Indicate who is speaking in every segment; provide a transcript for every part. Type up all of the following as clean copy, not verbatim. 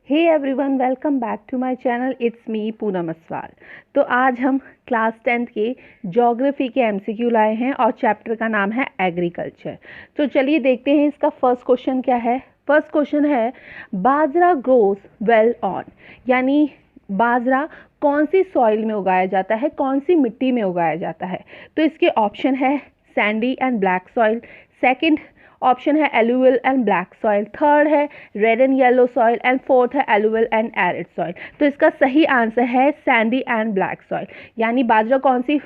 Speaker 1: Hey everyone, welcome back to my channel. It's me Poonam Aswal. तो आज हम क्लास 10th के ज्योग्राफी के एमसीक्यू लाए हैं और चैप्टर का नाम है एग्रीकल्चर। तो चलिए देखते हैं इसका फर्स्ट क्वेश्चन क्या है। फर्स्ट क्वेश्चन है बाजरा ग्रोज वेल ऑन, यानी बाजरा कौन सी सॉइल में उगाया जाता है, कौन सी मिट्टी में उगाया जाता है। तो इसके ऑप्शन है sandy and black soil, second option है alluvial and black soil, third है red and yellow soil and fourth है एलुवियल एंड एरिड सॉइल। तो इसका सही आंसर है सैंडी एंड ब्लैक सॉइल, यानी बाजरा कौन सी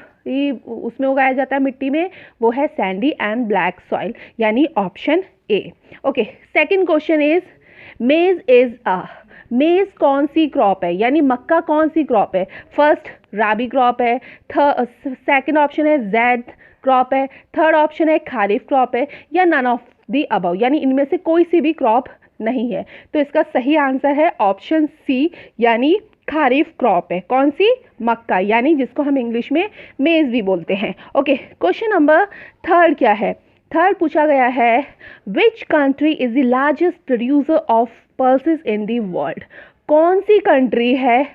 Speaker 1: उसमें उगाया जाता है मिट्टी में, वो है सैंडी एंड ब्लैक सॉइल, यानी option A. Okay, second question is मेज इज अ, मेज कौन सी क्रॉप है, यानी मक्का कौन सी क्रॉप है। फर्स्ट राबी क्रॉप है, सेकंड ऑप्शन है जैद क्रॉप है, थर्ड ऑप्शन है खारिफ क्रॉप है, या नन ऑफ दी अबव, यानी इनमें से कोई सी भी क्रॉप नहीं है। तो इसका सही आंसर है ऑप्शन सी, यानी खारिफ क्रॉप है। कौन सी? मक्का, यानी जिसको हम इंग्लिश में मेज भी बोलते हैं। ओके, क्वेश्चन नंबर थर्ड क्या है। थर्ड पूछा गया है which country is the largest producer of pulses in the world. कौन सी कंट्री है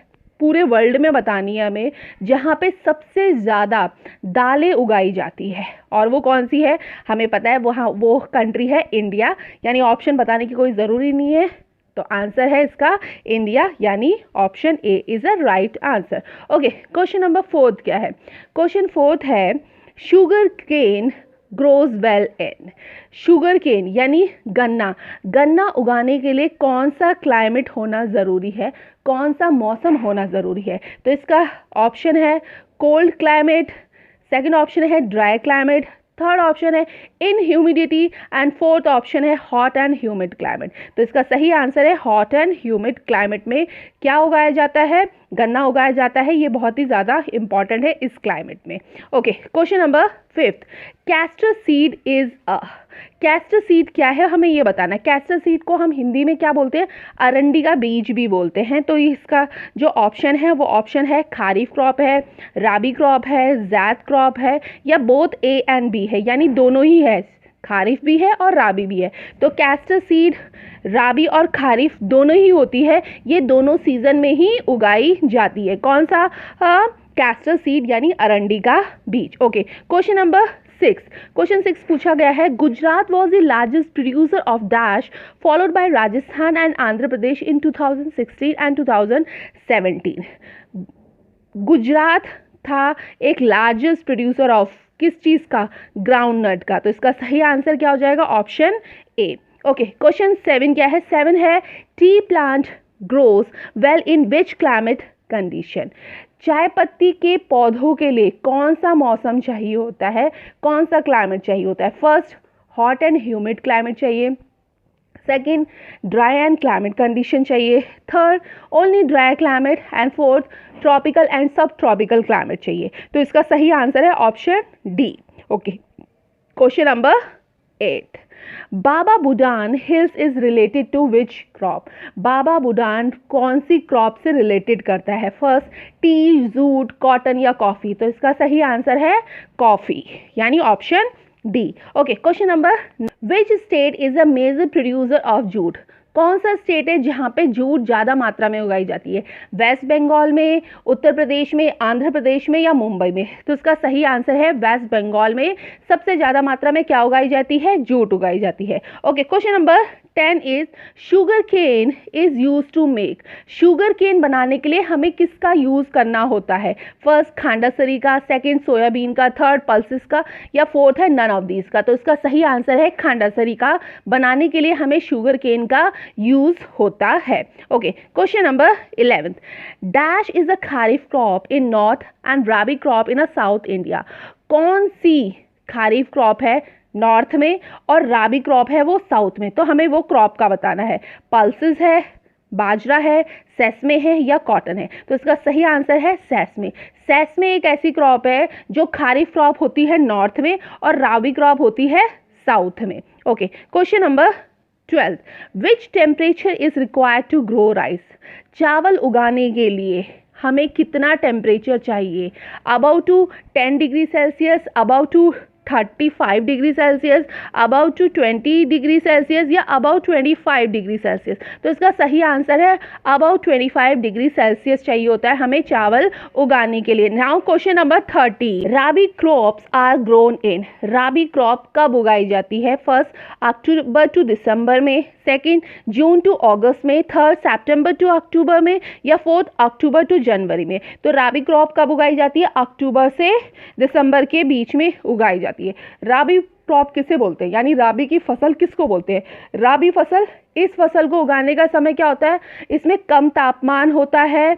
Speaker 1: पूरे वर्ल्ड में, बतानी है हमें, जहाँ पे सबसे ज़्यादा दालें उगाई जाती है, और वो कौन सी है हमें पता है, वो कंट्री है इंडिया, यानी ऑप्शन बताने की कोई ज़रूरी नहीं है। तो आंसर है इसका इंडिया, यानी option A is a right answer. Okay, question number fourth क्या है। क्वेश्चन फोर्थ है sugar cane grows well in, sugar cane यानी गन्ना, गन्ना उगाने के लिए कौन सा क्लाइमेट होना ज़रूरी है, कौन सा मौसम होना ज़रूरी है। तो इसका ऑप्शन है कोल्ड क्लाइमेट, सेकंड ऑप्शन है ड्राई क्लाइमेट, थर्ड ऑप्शन है इन ह्यूमिडिटी एंड फोर्थ ऑप्शन है हॉट एंड ह्यूमिड क्लाइमेट। तो इसका सही आंसर है हॉट एंड ह्यूमिड क्लाइमेट में क्या उगाया जाता है, गन्ना उगाया जाता है। ये बहुत ही ज़्यादा इंपॉर्टेंट है इस क्लाइमेट में। Okay, question number fifth, castor seed is a, castor seed क्या है हमें ये बताना है। कैस्टर सीड को हम हिंदी में क्या बोलते हैं, अरंडी का बीज भी बोलते हैं। तो इसका जो ऑप्शन है वो ऑप्शन है खारिफ क्रॉप है, राबी क्रॉप है, जैद क्रॉप है, या बोथ ए एंड बी है, यानी दोनों ही है, खारिफ भी है और राबी भी है। तो कैस्टर सीड राबी और खारिफ दोनों ही होती है, ये दोनों सीजन में ही उगाई जाती है। कौन सा? कैस्टर सीड यानी अरंडी का बीज। Okay, question number six, question six पूछा गया है Gujarat was the largest producer of dash followed by Rajasthan and Andhra Pradesh in 2016 and 2017। Gujarat था एक लार्जेस्ट प्रोड्यूसर ऑफ किस चीज़ का, ग्राउंड नट का। तो इसका सही आंसर क्या हो जाएगा, option A. Okay, question seven क्या है। सेवन है टी प्लांट ग्रोज वेल इन विच क्लाइमेट कंडीशन, चाय पत्ती के पौधों के लिए कौन सा मौसम चाहिए होता है, कौन सा क्लाइमेट चाहिए होता है। First hot and humid climate चाहिए, second dry and climate condition चाहिए, third only dry climate and fourth tropical and subtropical climate चाहिए। तो इसका सही आंसर है option D. Okay, question number 8, Baba Budan hills is related to which crop, Baba Budan कौन सी crop से रिलेटेड करता है। फर्स्ट टी, जूट, कॉटन या कॉफ़ी। तो इसका सही आंसर है कॉफ़ी, यानी option D. Okay, question number, which state is a major producer of jute, कौन सा स्टेट है जहाँ पे जूट ज़्यादा मात्रा में उगाई जाती है। वेस्ट बंगाल में, उत्तर प्रदेश में, आंध्र प्रदेश में या मुंबई में। तो इसका सही आंसर है वेस्ट बंगाल में सबसे ज़्यादा मात्रा में क्या उगाई जाती है, जूट उगाई जाती है। Okay, question number 10 is sugar cane is use to make, sugar cane बनाने के लिए हमें किसका यूज़ करना होता है। फर्स्ट खांडासरी का, सेकेंड सोयाबीन का, थर्ड पल्सेस का, या फोर्थ है नन ऑफ दीज का। तो इसका सही आंसर है खांडासरी का, बनाने के लिए हमें शुगर केन का यूज होता है। Okay, question number 11, dash is a kharif crop in north and rabi crop in a south India, कौन सी खारिफ क्रॉप है नॉर्थ में और राबी क्रॉप है वो साउथ में। तो हमें वो क्रॉप का बताना है, पल्सेस है, बाजरा है, सेसमे है या कॉटन है। तो इसका सही आंसर है सेसमे। सेसमे एक ऐसी क्रॉप है जो खारिफ क्रॉप होती है नॉर्थ में और राबी क्रॉप होती है साउथ में। Okay, question number 12, which temperature is required to grow rice, चावल उगाने के लिए हमें कितना टेम्परेचर चाहिए। About to 10 degree Celsius, about to 35 degree Celsius, about to 20 degree Celsius या अबाउ 25 डिग्री सेल्सियस? तो इसका सही आंसर है अबाउ 25 डिग्री सेल्सियस चाहिए होता है हमें चावल उगाने के लिए। Now question number 30, rabi crops are grown in, rabi crop कब उगाई जाती है? फर्स्ट अक्टूबर टू दिसंबर में, सेकेंड जून टू अगस्त में, थर्ड सितंबर टू अक्टूबर में या फोर्थ अक्टूबर टू जनवरी में? तो राबी क्रॉप कब उगाई जाती है? अक्टूबर से दिसंबर के बीच में उगाई जाती है। राबी क्रॉप किसे बोलते हैं, यानी राबी की फसल किसको बोलते हैं? राबी फसल, इस फसल को उगाने का समय क्या होता है? इसमें कम तापमान होता है,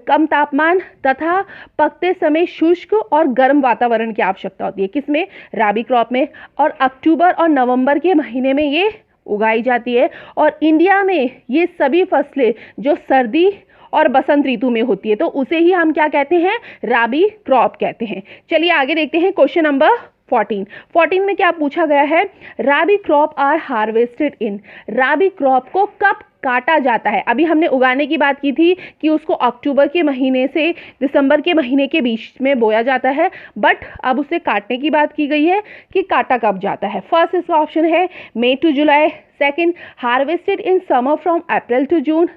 Speaker 1: कम तापमान तथा पकते समय शुष्क और गर्म वातावरण की आवश्यकता होती है। किसमें? राबी क्रॉप में। और अक्टूबर और नवंबर के महीने में ये उगाई जाती है। और इंडिया में ये सभी फसलें जो सर्दी और बसंत ऋतु में होती है, तो उसे ही हम क्या कहते हैं? राबी क्रॉप कहते हैं। चलिए आगे देखते हैं क्वेश्चन नंबर 14 में क्या पूछा गया है? Rabi crop are harvested in, rabi crop को कब काटा जाता है? अभी हमने उगाने की बात की थी कि उसको अक्टूबर के महीने से दिसंबर के महीने के बीच में बोया जाता है, बट अब उसे काटने की बात की गई है कि काटा कब जाता है। फर्स्ट इसका ऑप्शन है May to July, second harvested in summer from April to June,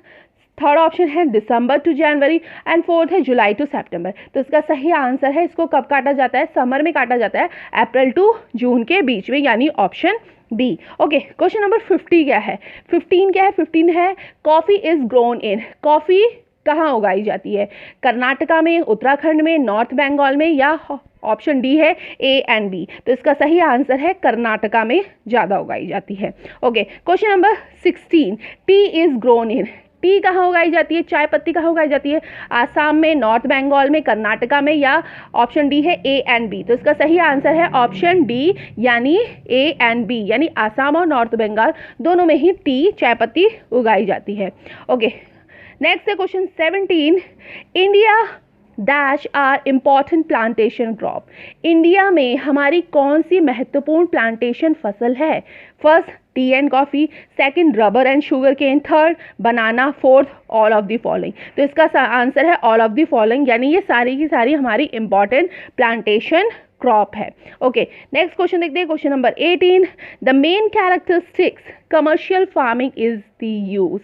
Speaker 1: third option है December to January and fourth है जुलाई टू सितंबर। तो इसका सही आंसर है, इसको कब काटा जाता है? समर में काटा जाता है, अप्रैल टू जून के बीच में, यानी option B. Okay, question number 50 क्या है? 15 क्या है? 15 है coffee is grown in, coffee कहाँ उगाई जाती है? कर्नाटका में, उत्तराखंड में, नॉर्थ बंगाल में या ऑप्शन डी है ए एंड बी? तो इसका सही आंसर है कर्नाटका में ज़्यादा उगाई जाती है। Okay, question number 16, T is grown in, T कहाँ उगाई जाती है? चाय पत्ती कहाँ उगाई जाती है? आसाम में, नॉर्थ बंगाल में, कर्नाटका में या ऑप्शन डी है ए एंड बी? तो इसका सही आंसर है ऑप्शन डी, यानी ए एंड बी, यानी आसाम और नॉर्थ बंगाल दोनों में ही टी, चाय पत्ती उगाई जाती है। ओके, नेक्स्ट है question 17, India dash are important plantation crop, India में हमारी कौन सी महत्वपूर्ण प्लांटेशन फसल है? First tea and coffee, second rubber and sugar cane, third banana, fourth all of the following. तो इसका आंसर है ऑल ऑफ द फॉलोइंग, यानी ये सारी की सारी हमारी इंपॉर्टेंट प्लांटेशन क्रॉप है। ओके, नेक्स्ट क्वेश्चन देखते हैं, question number 18, the main characteristics commercial farming is the use,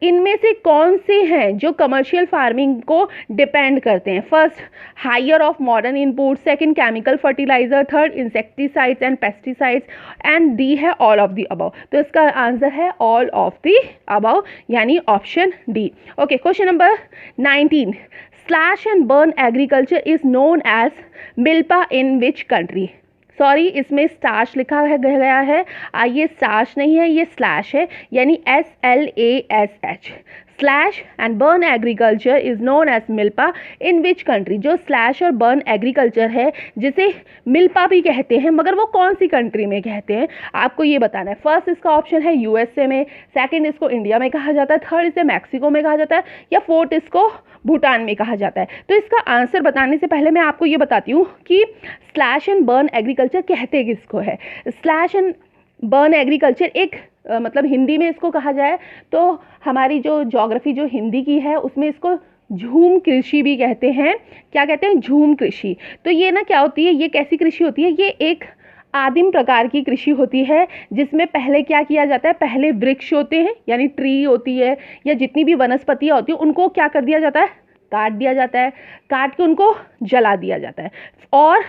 Speaker 1: इनमें से कौन से हैं जो कमर्शियल फार्मिंग को डिपेंड करते हैं? First hire of modern input, second chemical fertiliser, third insecticides and pesticides and D है ऑल ऑफ द अबव। तो इसका आंसर है ऑल ऑफ द अबव, यानी option D. Okay, question number 19, slash and burn agriculture is known as milpa in which country? Sorry, इसमें slash लिखा है गया है, ये स्लैश नहीं है, ये स्लैश है, यानी SLASH। Slash and burn agriculture is known as milpa in which country? जो स्लैश और बर्न एग्रीकल्चर है, जिसे मिल्पा भी कहते हैं, मगर वो कौन सी कंट्री में कहते हैं, आपको ये बताना है। फर्स्ट इसका ऑप्शन है USA में, सेकंड इसको इंडिया में कहा जाता है, थर्ड इसे मैक्सिको में कहा जाता है या फोर्थ इसको भूटान में कहा जाता है। तो इसका आंसर बताने से पहले मैं आपको ये बताती हूँ कि स्लैश एंड बर्न एग्रीकल्चर कहते किसको है। स्लैश एंड बर्न एग्रीकल्चर एक मतलब हिंदी में इसको कहा जाए तो हमारी जो ज्योग्राफी जो हिंदी की है उसमें इसको झूम कृषि भी कहते हैं। क्या कहते हैं? झूम कृषि। तो ये ना क्या होती है, ये कैसी कृषि होती है? ये एक आदिम प्रकार की कृषि होती है जिसमें पहले क्या किया जाता है, पहले वृक्ष होते हैं यानी ट्री होती है या जितनी भी वनस्पतियाँ होती हैं उनको क्या कर दिया जाता है, काट दिया जाता है, काट के उनको जला दिया जाता है और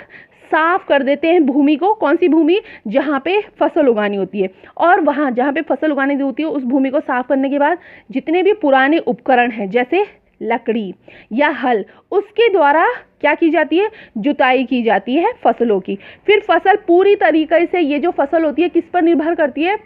Speaker 1: साफ कर देते हैं भूमि को। कौन सी भूमि? जहाँ पे फसल उगानी होती है। और वहाँ जहाँ पे फसल उगानी होती है उस भूमि को साफ करने के बाद जितने भी पुराने उपकरण हैं जैसे लकड़ी या हल, उसके द्वारा क्या की जाती है, जुताई की जाती है फसलों की। फिर फसल पूरी तरीके से, ये जो फसल होती है किस पर निर्भर करती है,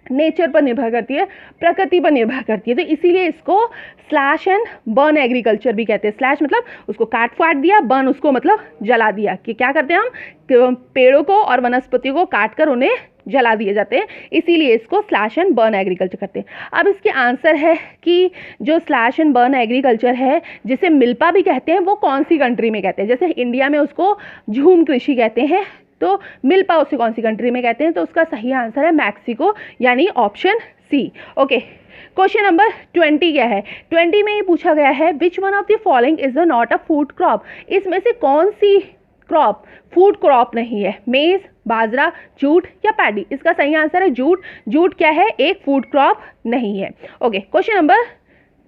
Speaker 1: नेचर पर निर्भर करती है, प्रकृति पर निर्भर करती है। तो इसीलिए इसको स्लैश एंड बर्न एग्रीकल्चर भी कहते हैं। स्लैश मतलब उसको काट फाट दिया, बर्न उसको मतलब जला दिया, कि क्या करते हैं हम, पेड़ों को और वनस्पतियों को काट कर उन्हें जला दिए जाते हैं, इसीलिए इसको स्लैश एंड बर्न एग्रीकल्चर करते हैं। अब इसके आंसर है कि जो स्लैश एंड बर्न एग्रीकल्चर है जिसे मिल्पा भी कहते हैं वो कौन सी कंट्री में कहते हैं। जैसे इंडिया में उसको झूम कृषि कहते हैं, तो मिल्पा उसे कौन सी कंट्री में कहते हैं, तो उसका सही आंसर है मैक्सिको, यानी option C. Okay, question number 20 क्या है? 20 में ये पूछा गया है which one of the following is not a food crop, इसमें से कौन सी क्रॉप, फूड क्रॉप नहीं है। मेज, बाजरा, जूट या पैडी? इसका सही आंसर है जूट। जूट क्या है? एक फूड क्रॉप नहीं है। Okay, question number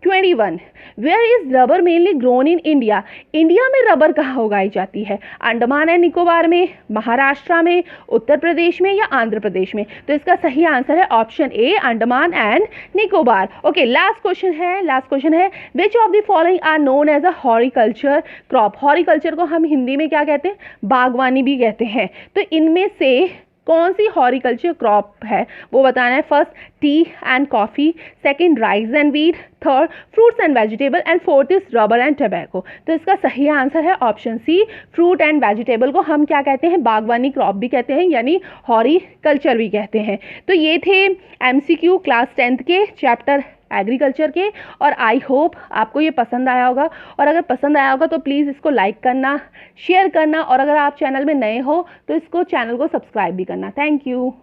Speaker 1: 21, where is rubber mainly grown in India? India में रबर कहाँ उगाई जाती है? अंडमान एंड निकोबार में, महाराष्ट्र में, उत्तर प्रदेश में या आंध्र प्रदेश में? तो इसका सही आंसर है option A, Andaman and Nicobar. Okay, last question है which of the following are known as a horticulture crop? Horticulture को हम हिंदी में क्या कहते हैं? बागवानी भी कहते हैं। तो इनमें से कौन सी हॉरिकल्चर क्रॉप है वो बताना है। First, tea and coffee, second, rice and wheat, third, fruits and vegetable and fourth is rubber and tobacco. तो इसका सही आंसर है option C, fruit and vegetable को हम क्या कहते हैं? बागवानी क्रॉप भी कहते हैं, यानी हॉरिकल्चर भी कहते हैं। तो ये थे एमसीक्यू क्लास 10th के चैप्टर एग्रीकल्चर के, और आई होप आपको ये पसंद आया होगा। और अगर पसंद आया होगा तो प्लीज़ इसको लाइक करना, शेयर करना, और अगर आप चैनल में नए हो तो इसको चैनल को सब्सक्राइब भी करना। Thank you.